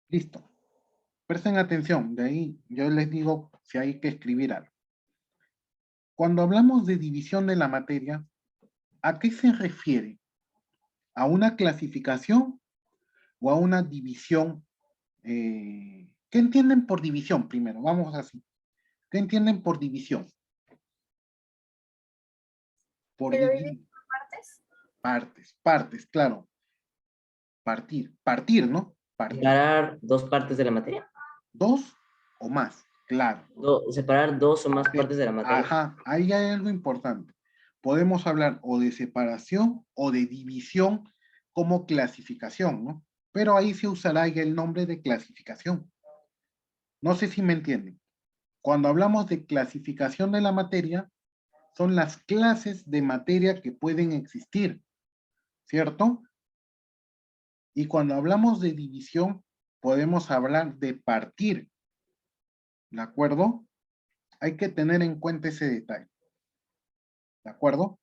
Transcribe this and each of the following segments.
Listo. Presten atención, de ahí yo les digo si hay que escribir algo. Cuando hablamos de división de la materia, ¿a qué se refiere? ¿A una clasificación o a una división? ¿Qué entienden por división primero? Vamos así. ¿Qué entienden por división? Por ¿Que lo divide dividir. por partes? Partes, claro. Partir, ¿no? Partir. Separar dos partes de la materia. Dos o más, claro. Separar dos o más partes de la materia. Ajá, ahí hay algo importante. Podemos hablar o de separación o de división como clasificación, ¿no? Pero ahí se usará ya el nombre de clasificación. No sé si me entienden. Cuando hablamos de clasificación de la materia, son las clases de materia que pueden existir, ¿cierto? Y cuando hablamos de división, podemos hablar de partir, ¿de acuerdo? Hay que tener en cuenta ese detalle, ¿de acuerdo?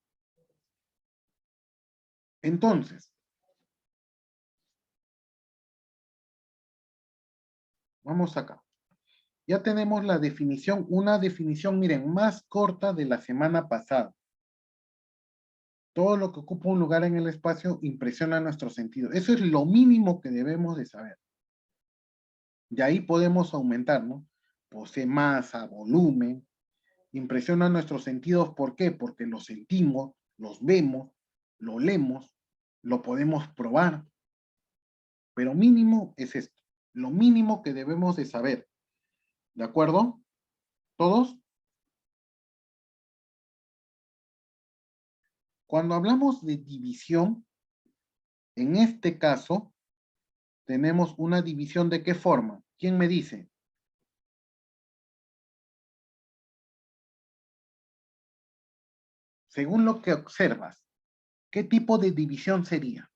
Entonces, vamos acá. Ya tenemos la definición, una definición, miren, más corta de la semana pasada. Todo lo que ocupa un lugar en el espacio impresiona nuestro sentido. Eso es lo mínimo que debemos de saber. De ahí podemos aumentar, ¿no? Posee masa, volumen, impresiona nuestros sentidos. ¿Por qué? Porque lo sentimos, los vemos, lo leemos, lo podemos probar. Pero mínimo es esto, lo mínimo que debemos de saber. ¿De acuerdo? ¿Todos? Cuando hablamos de división, en este caso, tenemos una división ¿de qué forma? ¿Quién me dice? Según lo que observas, ¿qué tipo de división sería?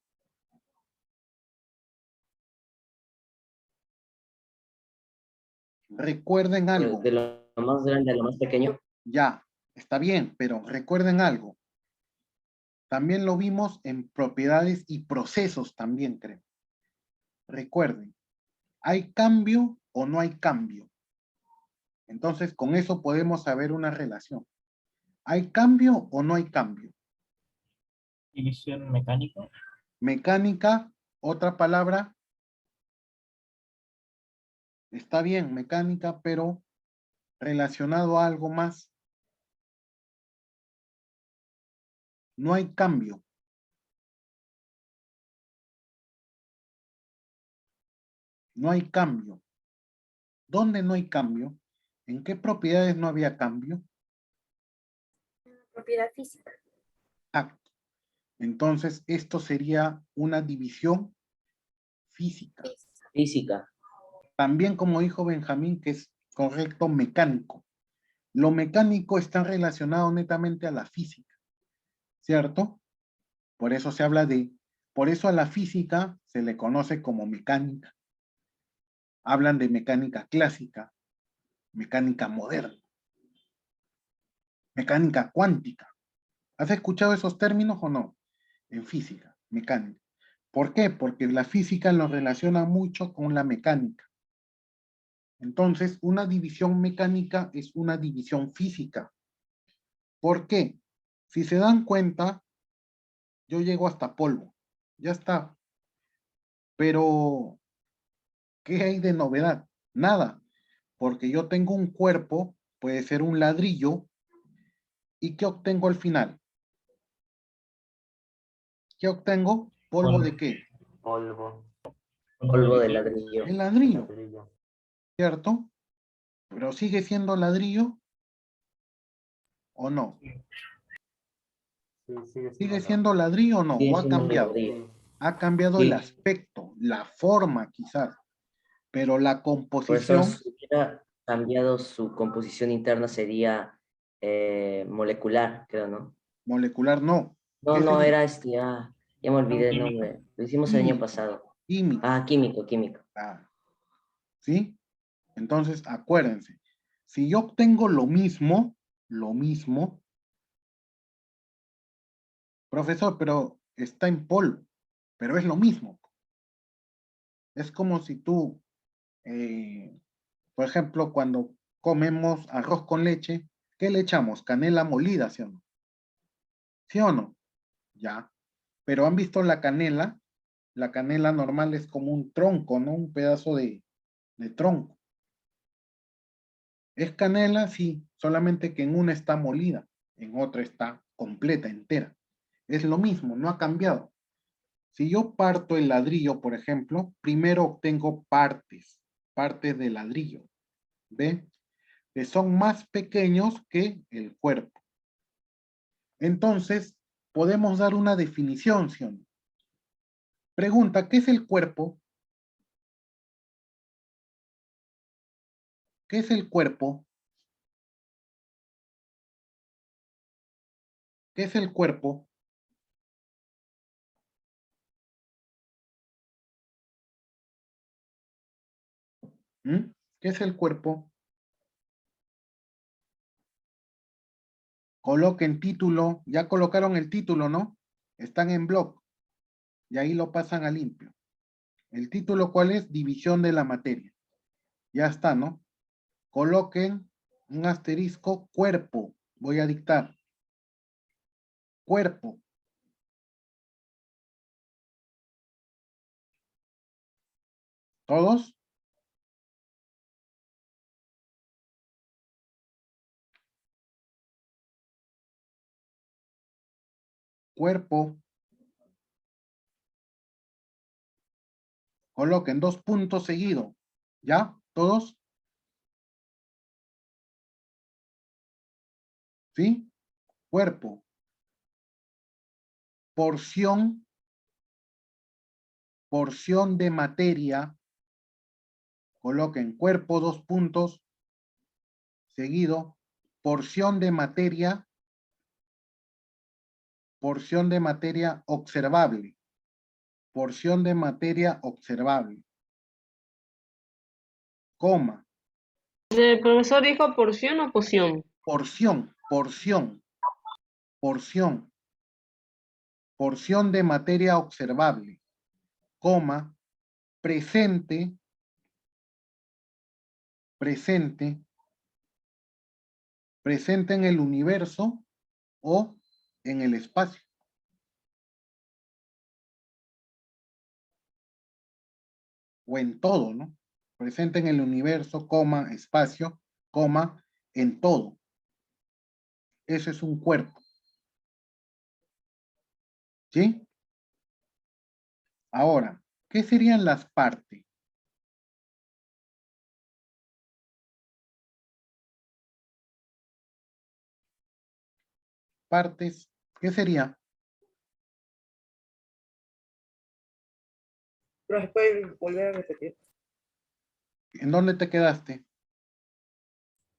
Recuerden algo. De lo más grande a lo más pequeño. Ya, está bien, pero recuerden algo. También lo vimos en propiedades y procesos también, creo. Recuerden, ¿hay cambio o no hay cambio? Entonces, con eso podemos saber una relación. ¿Hay cambio o no hay cambio? División mecánica. Mecánica, otra palabra. Está bien, mecánica, pero relacionado a algo más. No hay cambio. No hay cambio. ¿Dónde no hay cambio? ¿En qué propiedades no había cambio? Propiedad física. Exacto. Entonces, esto sería una división física. Física. También, como dijo Benjamín, que es correcto, mecánico. Lo mecánico está relacionado netamente a la física, ¿cierto? Por eso se habla por eso a la física se le conoce como mecánica. Hablan de mecánica clásica, mecánica moderna, mecánica cuántica. ¿Has escuchado esos términos o no? En física, mecánica. ¿Por qué? Porque la física lo relaciona mucho con la mecánica. Entonces, una división mecánica es una división física. ¿Por qué? Si se dan cuenta, yo llego hasta polvo. Ya está. Pero, ¿qué hay de novedad? Nada. Porque yo tengo un cuerpo, puede ser un ladrillo, ¿y qué obtengo al final? ¿Qué obtengo? ¿Polvo de qué? Polvo. Polvo Polvo de de ladrillo. El ladrillo, ¿cierto? Pero sigue siendo ladrillo o no. Sí, sigue ¿Sigue siendo siendo ladrillo o no? ¿O Sigue ha siendo cambiado? ladrillo. Ha cambiado el Sí. aspecto, la forma quizás, pero la Por eso, composición si hubiera cambiado su composición interna, sería molecular, creo, ¿no? molecular no. No, ¿Qué no, sería? era ya me olvidé el Químico. nombre. Lo hicimos el año Químico, pasado. químico. Ah, químico, químico. Ah, ¿sí? Entonces, acuérdense, si yo obtengo lo mismo, profesor, pero está en polvo, pero es lo mismo. Es como si tú por ejemplo, cuando comemos arroz con leche, ¿qué le echamos? Canela molida, ¿sí o no? ¿Sí o no? Ya. Pero han visto la canela normal es como un tronco, ¿no? Un pedazo de tronco. Es canela, sí, solamente que en una está molida, en otra está completa, entera. Es lo mismo, no ha cambiado. Si yo parto el ladrillo, por ejemplo, primero obtengo partes de ladrillo, ¿ve? Que son más pequeños que el cuerpo. Entonces, podemos dar una definición, ¿sí o no? Pregunta, ¿qué es el cuerpo? ¿Qué es el cuerpo? ¿Qué es el cuerpo? ¿Mm? ¿Qué es el cuerpo? Coloquen título, ya colocaron el título, ¿no? Están en blog y ahí lo pasan a limpio. ¿El título cuál es? División de la materia. Ya está, ¿no? Coloquen un asterisco, cuerpo. Voy a dictar. Cuerpo. ¿Todos? Cuerpo. Coloquen 2 puntos seguidos. ¿Ya? ¿Todos? ¿Sí? Cuerpo. Porción de materia. Coloquen cuerpo, 2 puntos seguido. Porción de materia observable. Porción de materia observable. Coma. ¿El profesor dijo porción o poción? Porción de materia observable, coma, presente en el universo o en el espacio. O en todo, ¿no? Presente en el universo, coma, espacio, coma, en todo. Ese es un cuerpo. ¿Sí? Ahora, ¿qué serían las partes? Partes, ¿qué sería? ¿Pero puede volver a repetir? ¿En dónde te quedaste?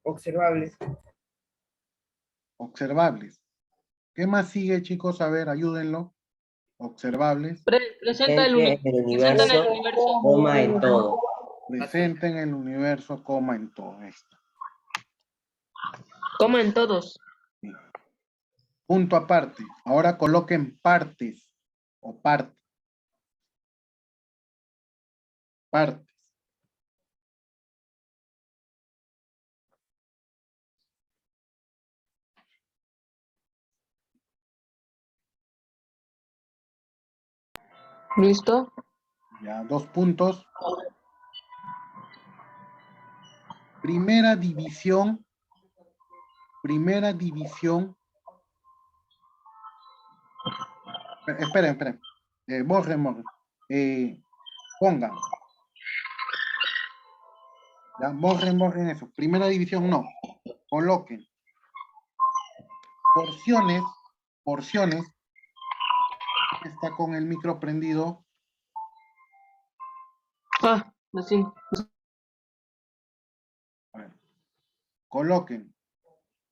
Observables. Observables. ¿Qué más sigue, chicos? A ver, ayúdenlo. Observables. Presenta el Presente en el presenta en el universo, universo. coma en todo. Presente en el universo, coma, en todo esto. Coma en todos. Sí. Punto aparte. Ahora coloquen partes o partes. Partes. ¿Listo? Ya, 2 puntos. Primera división. Esperen. Borren. Pongan. Ya, borren eso. Primera división no. Coloquen. Porciones. Está con el micro prendido. Ah, así. A ver. Coloquen.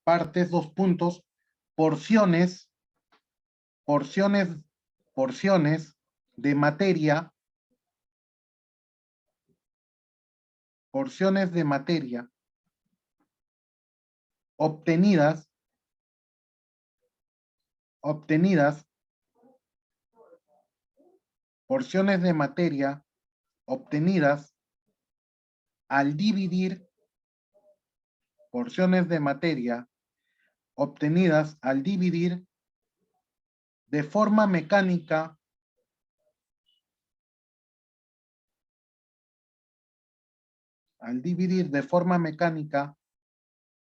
Partes, 2 puntos. Porciones de materia. Porciones de materia obtenidas porciones de materia obtenidas al dividir porciones de materia obtenidas al dividir de forma mecánica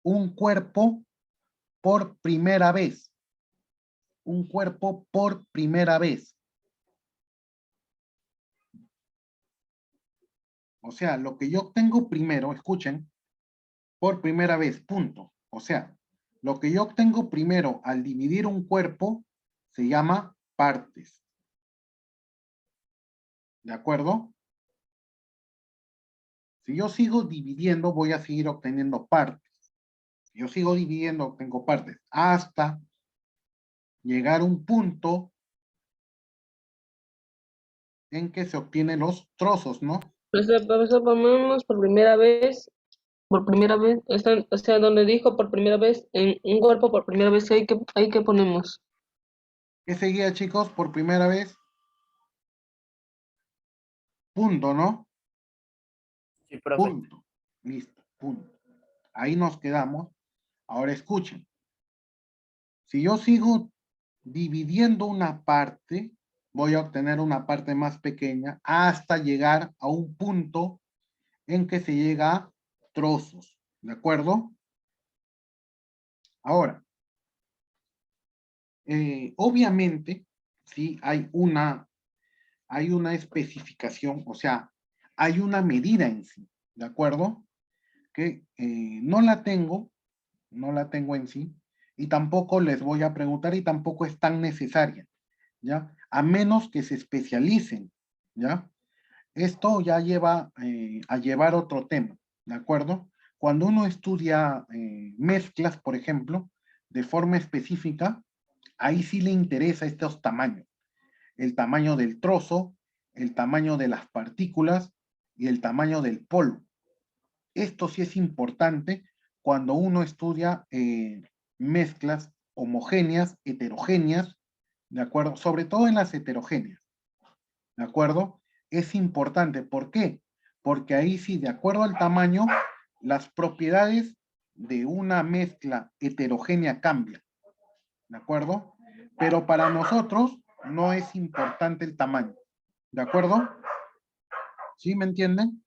un cuerpo por primera vez. Un cuerpo por primera vez. O sea, lo que yo obtengo primero, escuchen, por primera vez, punto. O sea, lo que yo obtengo primero al dividir un cuerpo se llama partes. ¿De acuerdo? Si yo sigo dividiendo, voy a seguir obteniendo partes. Si yo sigo dividiendo, obtengo partes. Hasta llegar a un punto en que se obtienen los trozos, ¿no? Profesor, ponemos por primera vez, o sea, donde dijo por primera vez, en un cuerpo por primera vez, ahí que ponemos. ¿Qué seguía, chicos? Por primera vez. Punto, ¿no? Sí, profe. Punto. Listo, punto. Ahí nos quedamos. Ahora escuchen. Si yo sigo dividiendo una parte, voy a obtener una parte más pequeña hasta llegar a un punto en que se llega a trozos. ¿De acuerdo? Ahora, obviamente, sí hay una especificación, o sea, hay una medida en sí, ¿de acuerdo? Que no la tengo en sí, y tampoco les voy a preguntar y tampoco es tan necesaria, ¿ya? A menos que se especialicen, ¿ya? Esto ya lleva a llevar otro tema, ¿de acuerdo? Cuando uno estudia mezclas, por ejemplo, de forma específica, ahí sí le interesa estos tamaños. El tamaño del trozo, el tamaño de las partículas y el tamaño del polvo. Esto sí es importante cuando uno estudia mezclas homogéneas, heterogéneas, ¿de acuerdo? Sobre todo en las heterogéneas, ¿de acuerdo? Es importante. ¿Por qué? Porque ahí sí, de acuerdo al tamaño, las propiedades de una mezcla heterogénea cambian, ¿de acuerdo? Pero para nosotros no es importante el tamaño, ¿de acuerdo? ¿Sí me entienden?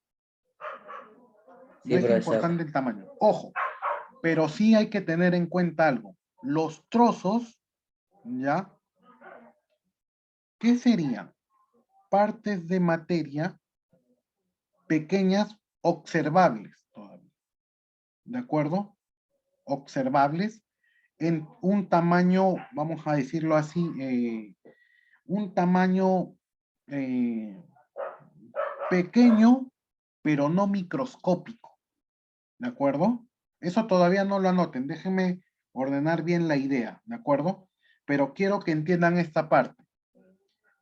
No Sí, es profesor. importante el tamaño. Ojo, pero sí hay que tener en cuenta algo. Los trozos, ¿ya? ¿Qué serían? Partes de materia pequeñas observables todavía. ¿De acuerdo? Observables en un tamaño, vamos a decirlo así, un tamaño pequeño, pero no microscópico. ¿De acuerdo? Eso todavía no lo anoten. Déjenme ordenar bien la idea. ¿De acuerdo? Pero quiero que entiendan esta parte.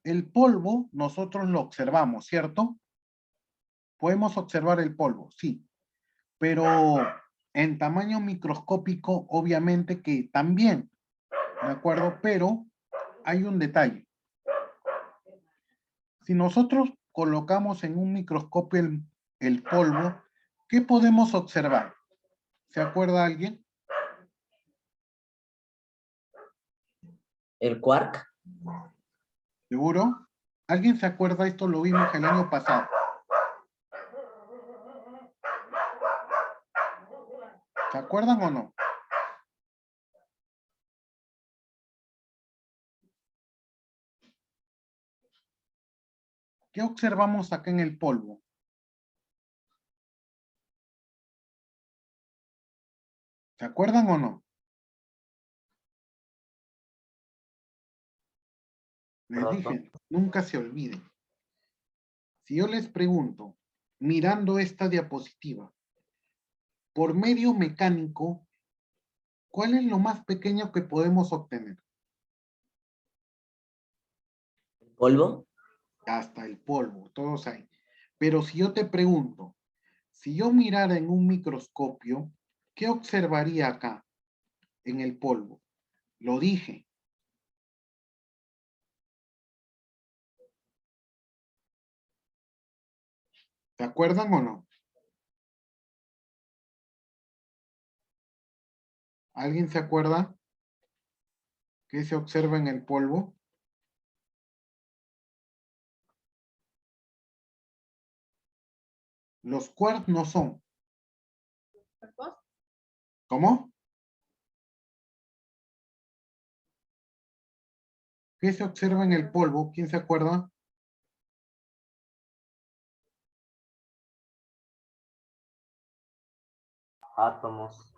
El polvo nosotros lo observamos, ¿cierto? Podemos observar el polvo, sí. Pero en tamaño microscópico, obviamente que también. ¿De acuerdo? Pero hay un detalle. Si nosotros colocamos en un microscopio el polvo, ¿qué podemos observar? ¿Se acuerda alguien? El quark. ¿Seguro? ¿Alguien se acuerda? Esto lo vimos el año pasado. ¿Se acuerdan o no? ¿Qué observamos acá en el polvo? ¿Se acuerdan o no? Les dije, nunca se olviden. Si yo les pregunto, mirando esta diapositiva, por medio mecánico, ¿cuál es lo más pequeño que podemos obtener? Polvo. Hasta el polvo, todos ahí. Pero si yo te pregunto, si yo mirara en un microscopio, ¿qué observaría acá en el polvo? Lo dije. ¿Se acuerdan o no? ¿Alguien se acuerda qué se observa en el polvo? Los quarks no son. ¿Cómo? ¿Qué se observa en el polvo? ¿Quién se acuerda? Átomos.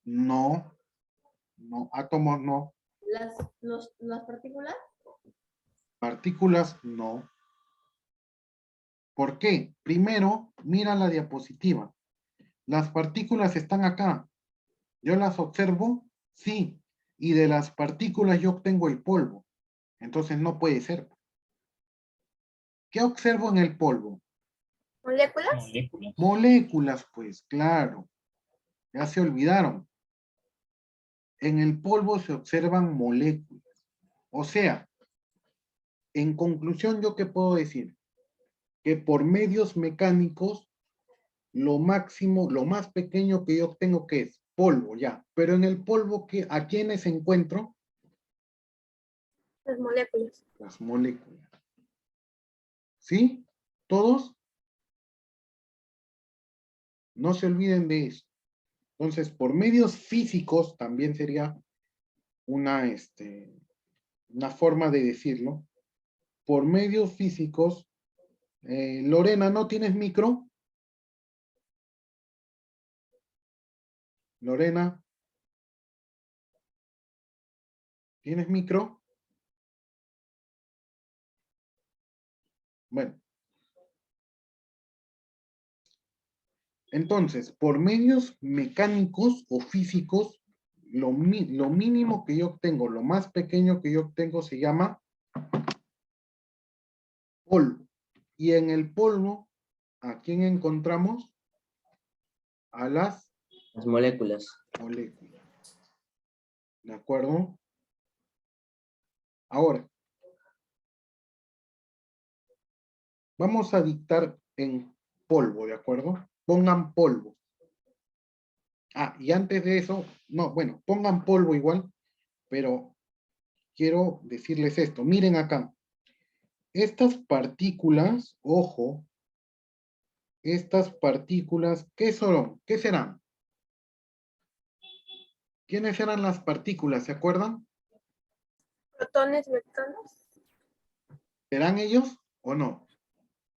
No, no, átomos no, Las partículas. partículas no. ¿Por qué? Primero, mira la diapositiva. Las partículas están acá. ¿Yo las observo? Sí. Y de las partículas yo obtengo el polvo. Entonces no puede ser. ¿Qué observo en el polvo? Moléculas. Moléculas. Moléculas, pues, claro. Ya se olvidaron. En el polvo se observan moléculas. O sea, en conclusión, ¿yo qué puedo decir? Que por medios mecánicos, lo máximo, lo más pequeño que yo obtengo, ¿qué es? Polvo, ya. Pero en el polvo, ¿a quiénes encuentro? Las moléculas. Las moléculas. ¿Sí? ¿Todos? No se olviden de eso. Entonces, por medios físicos, también sería una forma de decirlo. Por medios físicos, Lorena, ¿no tienes micro? Lorena, ¿tienes micro? Bueno. Entonces, por medios mecánicos o físicos, lo mínimo que yo obtengo, lo más pequeño que yo obtengo se llama polvo. Y en el polvo, ¿a quién encontramos? A las Las moléculas. moléculas. ¿De acuerdo? Ahora, vamos a dictar en polvo, ¿de acuerdo? Pongan polvo. Ah, y antes de eso, no, bueno, pongan polvo igual, pero quiero decirles esto. Miren acá. Estas partículas, ojo, estas partículas, ¿qué son? ¿Qué serán? ¿Quiénes eran las partículas? ¿Se acuerdan? Protones, electrones. ¿Serán ellos o no?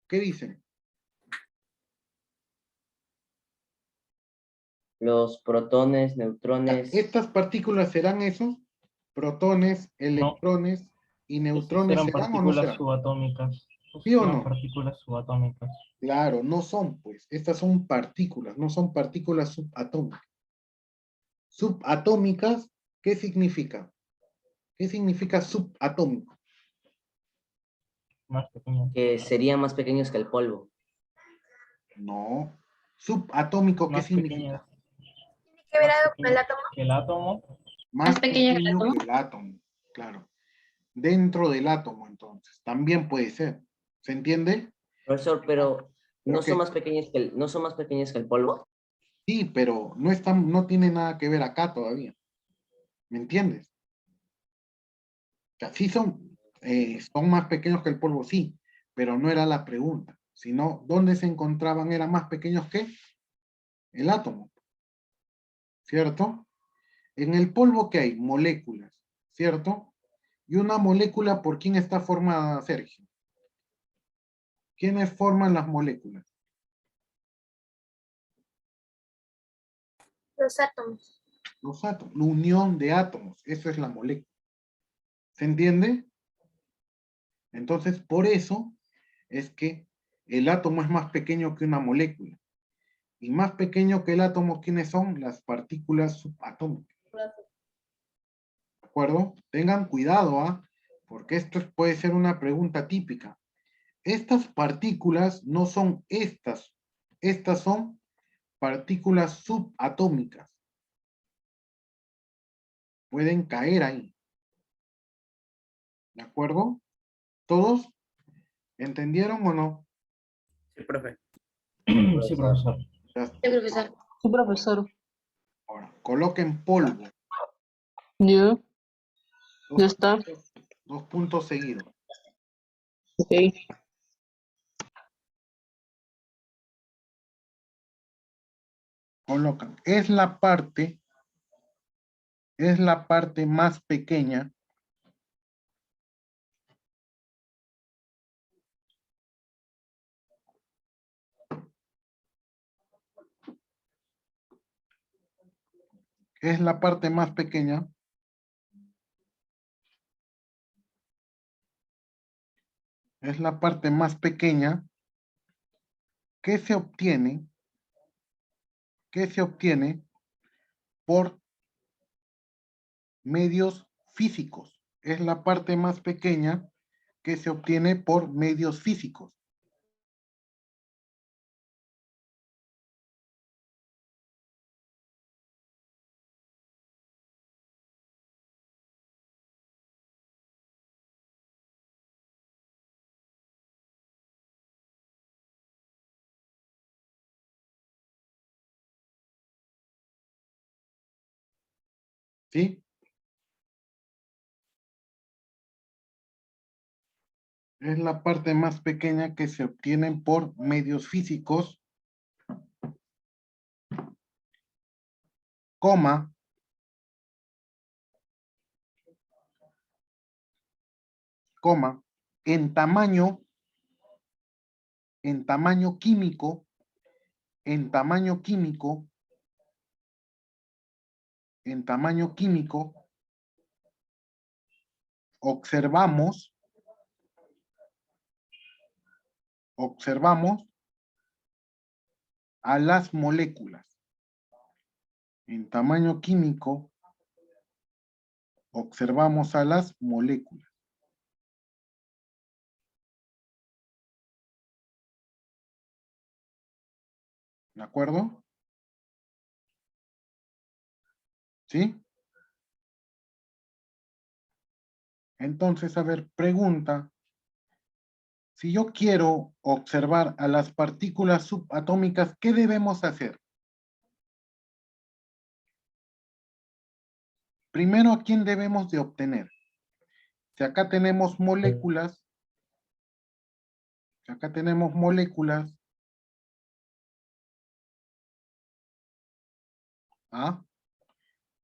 ¿Qué dicen? Los protones, Ya, neutrones. ¿estas partículas serán esos? Protones, electrones y neutrones, Eran ¿serán o no partículas serán? subatómicas. ¿Sí o Eran no? partículas subatómicas. Claro, no son, pues. Estas son partículas, no son partículas subatómicas. Subatómicas, ¿qué significa? ¿Qué significa subatómico? Más pequeñas. Que serían más pequeños que el polvo. No. Subatómico, ¿qué Más significa? pequeñas. Tiene que ver Más algo con el pequeñas átomo. que el átomo. Más pequeña que el pequeño átomo. que el átomo, claro. Dentro del átomo, entonces. También puede ser. ¿Se entiende? Profesor, pero ¿Pero no son qué? más pequeñas que no son más pequeñas que el polvo. Sí, pero no tiene nada que ver acá todavía. ¿Me entiendes? O sea, sí son más pequeños que el polvo, sí, pero no era la pregunta. Sino, ¿dónde se encontraban? ¿Eran más pequeños que el átomo? ¿Cierto? En el polvo, ¿qué hay? Moléculas, ¿cierto? Y una molécula, ¿por quién está formada, Sergio? ¿Quiénes forman las moléculas? Los átomos. Los átomos, la unión de átomos, eso es la molécula. ¿Se entiende? Entonces, por eso es que el átomo es más pequeño que una molécula. Y más pequeño que el átomo, ¿quiénes son? Las partículas subatómicas. ¿De acuerdo? Tengan cuidado, ¿ah? Porque esto puede ser una pregunta típica. Estas partículas no son estas. Estas son partículas subatómicas. Pueden caer ahí. ¿De acuerdo? ¿Todos entendieron o no? Sí, profe. Sí, profesor. Ya Sí, profesor. Sí, profesor. Ahora, coloquen polvo. Ya, Dos ya está. Dos puntos seguidos. Ok. Colocan. Es la parte más pequeña es la parte más pequeña es la parte más pequeña que se obtiene por medios físicos. Es la parte más pequeña que se obtiene por medios físicos. ¿Sí? Es la parte más pequeña que se obtienen por medios físicos, coma, en tamaño químico, observamos a las moléculas. En tamaño químico, observamos a las moléculas. ¿De acuerdo? ¿Sí? Entonces, a ver, pregunta. Si yo quiero observar a las partículas subatómicas, ¿qué debemos hacer? Primero, ¿a quién debemos de obtener? Si acá tenemos moléculas, ¿ah?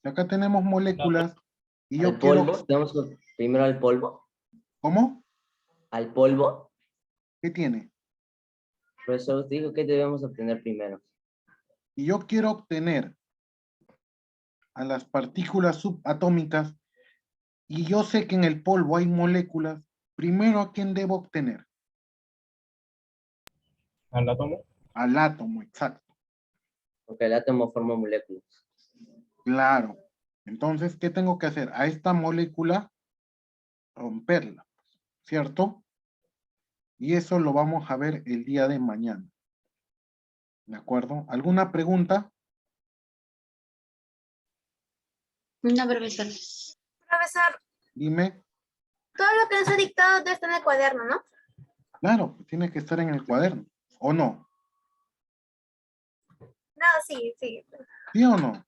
Si acá tenemos moléculas y yo Al quiero... polvo, tenemos primero al polvo. ¿Cómo? Al polvo. ¿Qué tiene? Profesor, dijo que debemos obtener primero. Y yo quiero obtener a las partículas subatómicas y yo sé que en el polvo hay moléculas, primero ¿a quién debo obtener? Al átomo. Al átomo, exacto. Porque el átomo forma moléculas. Claro. Entonces, ¿qué tengo que hacer? A esta molécula, romperla, ¿cierto? Y eso lo vamos a ver el día de mañana. ¿De acuerdo? ¿Alguna pregunta? No, profesor. Profesor, Dime. todo lo que nos ha dictado debe estar en el cuaderno, ¿no? Claro, pues tiene que estar en el cuaderno. ¿O no? No, sí, sí. ¿Sí o no?